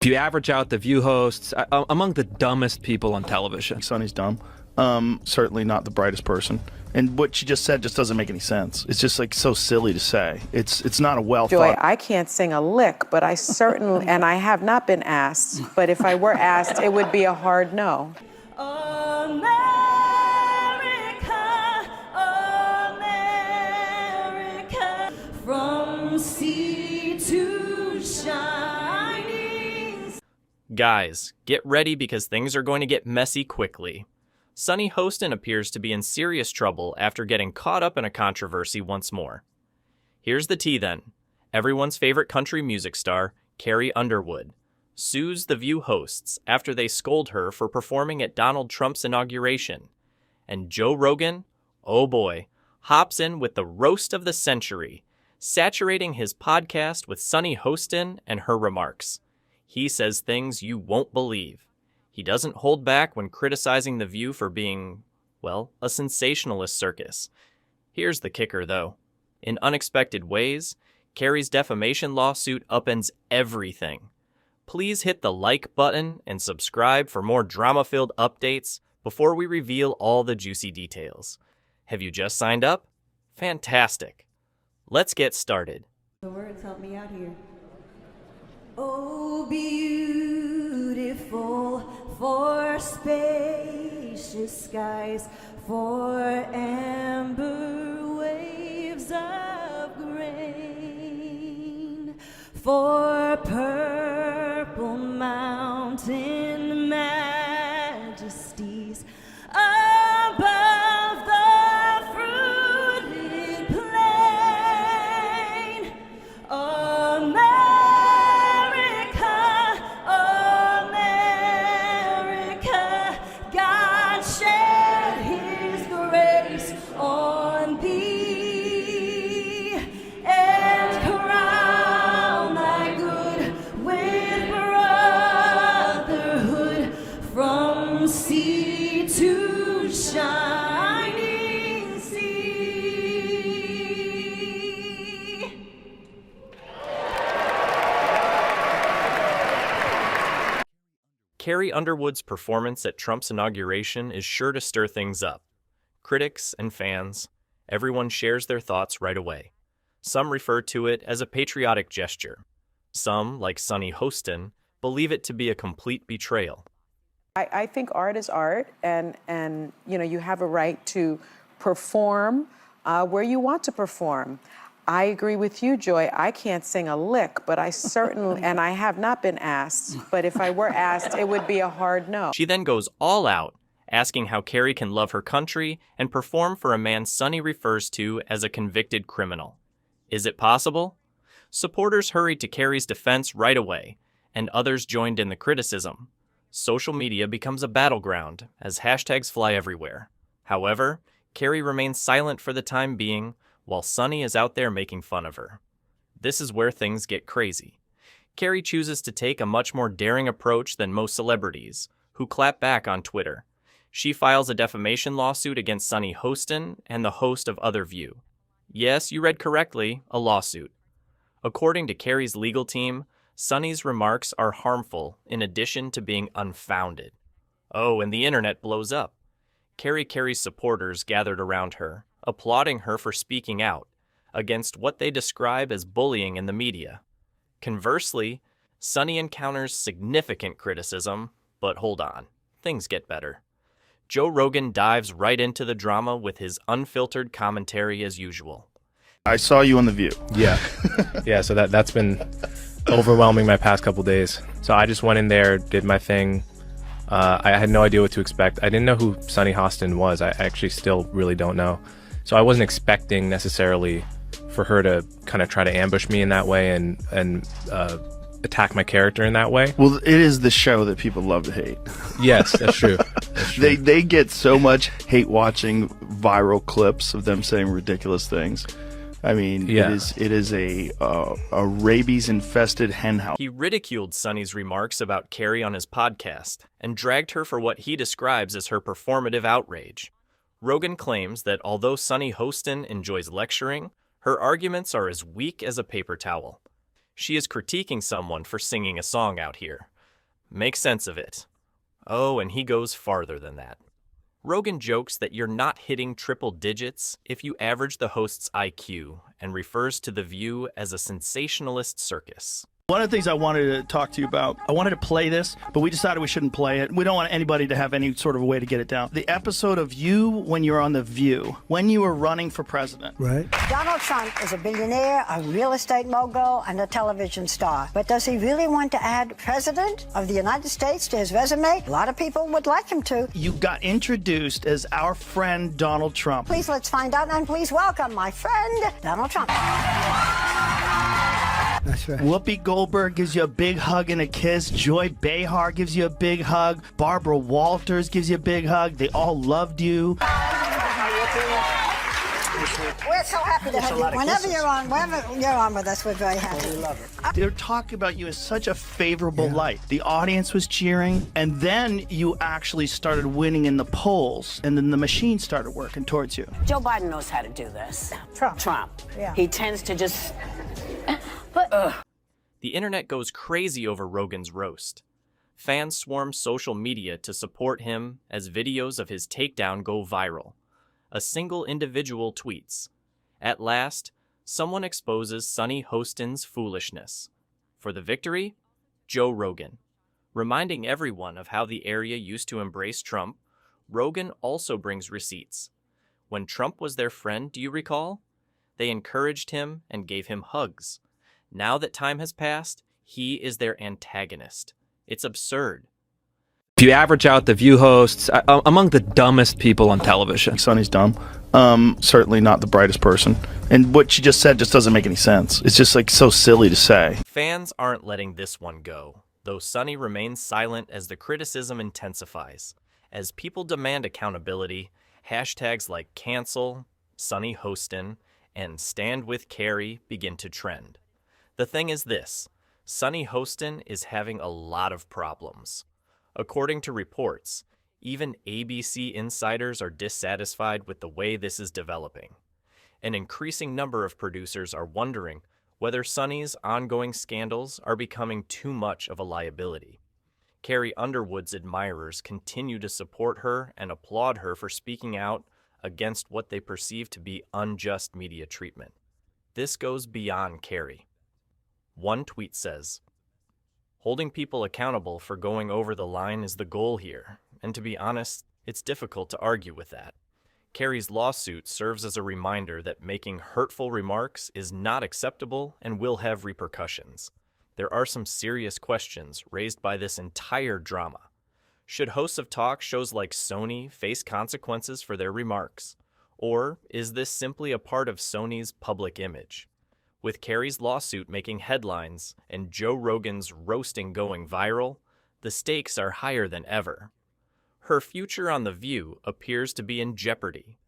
you average out the View hosts, among the dumbest people on television. Sonny's dumb. Certainly not the brightest person. And what she just said just doesn't make any sense. It's just like so silly to say. It's not a well Joy, thought. I can't sing a lick, but I certainly, and I have not been asked, but if I were asked, it would be a hard no. America, America, from sea to shining. Guys, get ready because things are going to get messy quickly. Sunny Hostin appears to be in serious trouble after getting caught up in a controversy once more. Here's the tea then. Everyone's favorite country music star, Carrie Underwood, sues the View hosts after they scold her for performing at Donald Trump's inauguration. And Joe Rogan, oh boy, hops in with the roast of the century, saturating his podcast with Sunny Hostin and her remarks. He says things you won't believe. He doesn't hold back when criticizing The View for being, well, a sensationalist circus. Here's the kicker, though. In unexpected ways, Carrie's defamation lawsuit upends everything. Please hit the like button and subscribe for more drama-filled updates before we reveal all the juicy details. Have you just signed up? Fantastic. Let's get started. The words help me out here. Oh, beautiful for spacious skies, for amber waves of grain, for purple mountain majesties above the fruited plain. America, God shed his grace on thee and crown thy good with brotherhood from sea to shining sea. Carrie Underwood's performance at Trump's inauguration is sure to stir things up. Critics and fans, everyone shares their thoughts right away. Some refer to it as a patriotic gesture. Some, like Sunny Hostin, believe it to be a complete betrayal. I think art is art, and you know, you have a right to perform where you want to perform. I agree with you, Joy. I can't sing a lick, but I certainly, and I have not been asked, but if I were asked, it would be a hard no. She then goes all out, asking how Carrie can love her country and perform for a man Sunny refers to as a convicted criminal. Is it possible? Supporters hurried to Carrie's defense right away, and others joined in the criticism. Social media becomes a battleground as hashtags fly everywhere. However, Carrie remains silent for the time being, while Sunny is out there making fun of her. This is where things get crazy. Carrie chooses to take a much more daring approach than most celebrities, who clap back on Twitter. She files a defamation lawsuit against Sunny Hostin and the host of Other View. Yes, you read correctly, a lawsuit. According to Carrie's legal team, Sunny's remarks are harmful in addition to being unfounded. Oh, and the internet blows up. Carrie's supporters gathered around her, applauding her for speaking out against what they describe as bullying in the media. Conversely, Sunny encounters significant criticism, but hold on, things get better. Joe Rogan dives right into the drama with his unfiltered commentary as usual. I saw you on The View. Yeah. Yeah, so that's been overwhelming my past couple days. So I just went in there, did my thing. I had no idea what to expect. I didn't know who Sunny Hostin was. I actually still really don't know. So I wasn't expecting necessarily for her to kind of try to ambush me in that way and attack my character in that way. Well, it is the show that people love to hate. Yes, that's true. That's true. They get so much hate watching viral clips of them saying ridiculous things. I mean, Yeah. it is a rabies-infested henhouse. He ridiculed Sunny's remarks about Carrie on his podcast and dragged her for what he describes as her performative outrage. Rogan claims that although Sunny Hostin enjoys lecturing, her arguments are as weak as a paper towel. She is critiquing someone for singing a song out here, Make sense of it. Oh, and he goes farther than that. Rogan jokes that you're not hitting triple digits if you average the host's IQ and refers to The View as a sensationalist circus. One of the things I wanted to talk to you about, I wanted to play this, but we decided we shouldn't play it. We don't want anybody to have any sort of a way to get it down. The episode of you when you're on The View, when you were running for president. Right. Donald Trump is a billionaire, a real estate mogul, and a television star. But does he really want to add President of the United States to his resume? A lot of people would like him to. You got introduced as our friend Donald Trump. Please let's find out, and please welcome my friend, Donald Trump. That's right. Whoopi Goldberg gives you a big hug and a kiss. Joy Behar gives you a big hug. Barbara Walters gives you a big hug. They all loved you. We're so happy to have you. Whenever you're on with us, we're very happy. We love it. They're talking about you in such a favorable light. The audience was cheering, and then you actually started winning in the polls, and then the machine started working towards you. Joe Biden knows how to do this. Trump. Yeah. He tends to just... The internet goes crazy over Rogan's roast. Fans swarm social media to support him as videos of his takedown go viral. A single individual tweets, "At last, someone exposes Sonny Hostin's foolishness. For the victory, Joe Rogan." Reminding everyone of how the area used to embrace Trump, Rogan also brings receipts. When Trump was their friend, do you recall? They encouraged him and gave him hugs. Now that time has passed, he is their antagonist. It's absurd. If you average out the View hosts, among the dumbest people on television. Sonny's dumb. Certainly not the brightest person. And what she just said just doesn't make any sense. It's just like so silly to say. Fans aren't letting this one go, though Sonny remains silent as the criticism intensifies. As people demand accountability, hashtags like cancel, Sonny Hostin, and stand with Carrie begin to trend. The thing is this, Sonny Hostin is having a lot of problems. According to reports, even ABC insiders are dissatisfied with the way this is developing. An increasing number of producers are wondering whether Sonny's ongoing scandals are becoming too much of a liability. Carrie Underwood's admirers continue to support her and applaud her for speaking out against what they perceive to be unjust media treatment. This goes beyond Carrie. One tweet says, "Holding people accountable for going over the line is the goal here, and to be honest, it's difficult to argue with that. Carrie's lawsuit serves as a reminder that making hurtful remarks is not acceptable and will have repercussions. There are some serious questions raised by this entire drama. Should hosts of talk shows like Sony face consequences for their remarks? Or is this simply a part of Sony's public image? With Carrie's lawsuit making headlines and Joe Rogan's roasting going viral, the stakes are higher than ever. Her future on The View appears to be in jeopardy.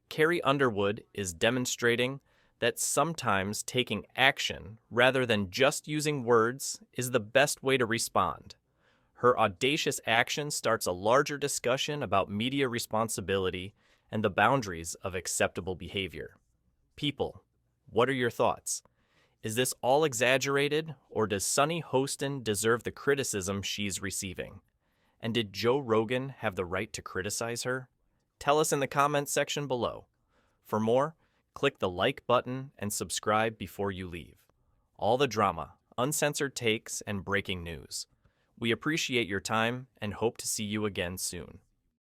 Carrie Underwood is demonstrating that sometimes taking action rather than just using words is the best way to respond. Her audacious action starts a larger discussion about media responsibility and the boundaries of acceptable behavior. People, what are your thoughts? Is this all exaggerated, or does Sonny Hostin deserve the criticism she's receiving? And did Joe Rogan have the right to criticize her? Tell us in the comments section below. For more, click the like button and subscribe before you leave. All the drama, uncensored takes, and breaking news. We appreciate your time and hope to see you again soon.